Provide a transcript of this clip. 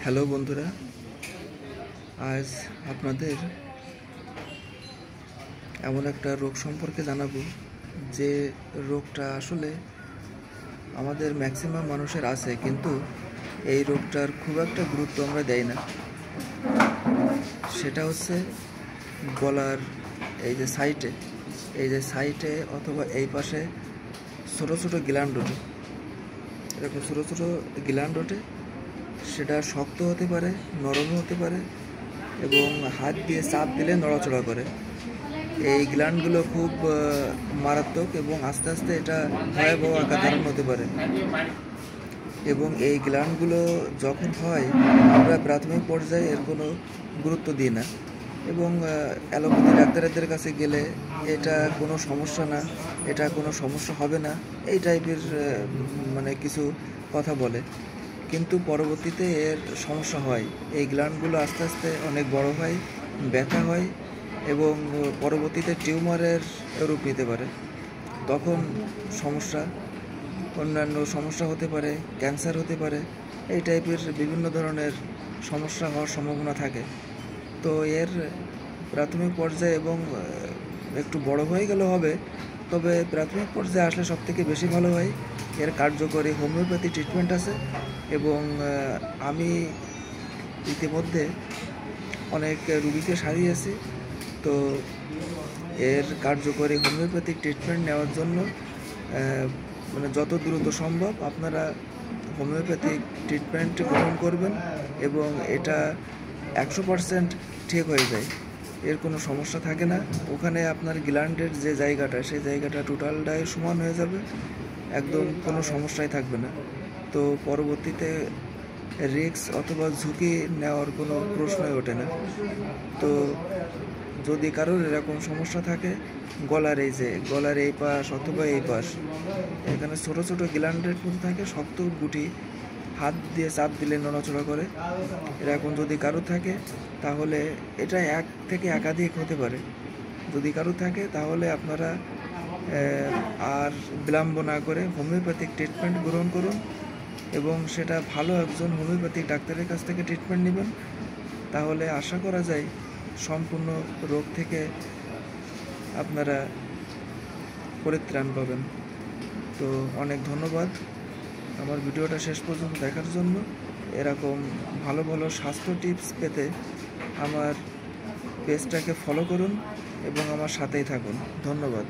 Hello বন্ধুরা, আজ আপনাদের এমন একটা রোগ সম্পর্কে জানাবো যে রোগটা আসলে আমাদের ম্যাক্সিমাম মানুষের আছে, কিন্তু এই রোগটার খুব একটা গুরুত্ব আমরা দেই না। সেটা হচ্ছে গলার এই যে সাইটে অথবা এই পাশে ছোটো ছোটো গ্ল্যান্ড ওঠে, এরকম ছোটো ছোটো গ্ল্যান্ড ওঠে। সেটা শক্ত হতে পারে, নরমও হতে পারে এবং হাত দিয়ে চাপ দিলে নড়াচড়া করে। এই গ্ল্যান্ডগুলো খুব মারাত্মক এবং আস্তে আস্তে এটা ভয়াবহ আকার ধারণ হতে পারে। এবং এই গ্ল্যান্ডগুলো যখন হয়, আমরা প্রাথমিক পর্যায়ে এর কোনো গুরুত্ব দিই না এবং অ্যালোপ্যাথি ডাক্তারদের কাছে গেলে এটা কোনো সমস্যা না, এটা কোনো সমস্যা হবে না, এই টাইপের কিছু কথা বলে। কিন্তু পরবর্তীতে এর সমস্যা হয়। এই গ্ল্যান্ডগুলো আস্তে আস্তে অনেক বড় হয়, ব্যথা হয় এবং পরবর্তীতে টিউমারের রূপ নিতে পারে। তখন অন্যান্য সমস্যা হতে পারে, ক্যান্সার হতে পারে, এই টাইপের বিভিন্ন ধরনের সমস্যা হওয়ার সম্ভাবনা থাকে। তো এর প্রাথমিক পর্যায়ে এবং একটু বড় হয়ে গেলে হবে, তবে প্রাথমিক পর্যায়ে আসলে সবথেকে বেশি ভালো হয়। এর কার্যকরী হোমিওপ্যাথি ট্রিটমেন্ট আছে এবং আমি ইতিমধ্যে অনেক রুগীকে সারিয়েছি। তো এর কার্যকরী হোমিওপ্যাথিক ট্রিটমেন্ট নেওয়ার জন্য যত দ্রুত সম্ভব আপনারা হোমিওপ্যাথিক ট্রিটমেন্ট গ্রহণ করবেন এবং এটা 100% ঠিক হয়ে যায়। এর কোনো সমস্যা থাকে না। ওখানে আপনার গ্ল্যান্ডের যে জায়গাটা, সেই জায়গাটা টোটালটাই সমান হয়ে যাবে, একদম কোনো সমস্যাই থাকবে না। তো পরবর্তীতে রিস্ক অথবা ঝুঁকি নেওয়ার কোনো প্রশ্নই ওঠে না। তো যদি কারোর এরকম সমস্যা থাকে, গলার এই পাশ অথবা এই পাশ, এখানে ছোটো ছোটো গ্ল্যান্ডের মতো থাকে, শক্ত গুটি, হাত দিয়ে চাপ দিলে নড়াচড়া করে, এরকম যদি কারো থাকে তাহলে এটা এক থেকে একাধিক হতে পারে। যদি কারো থাকে তাহলে আপনারা আর বিলম্ব না করে হোমিওপ্যাথিক ট্রিটমেন্ট গ্রহণ করুন এবং সেটা ভালো একজন হোমিওপ্যাথিক ডাক্তারের কাছ থেকে ট্রিটমেন্ট নেবেন। তাহলে আশা করা যায় সম্পূর্ণ রোগ থেকে আপনারা পরিত্রাণ পাবেন। তো অনেক ধন্যবাদ আমার ভিডিওটা শেষ পর্যন্ত দেখার জন্য। এরকম ভালো ভালো স্বাস্থ্য টিপস পেতে আমার পেজটাকে ফলো করুন এবং আমার সাথেই থাকুন। ধন্যবাদ।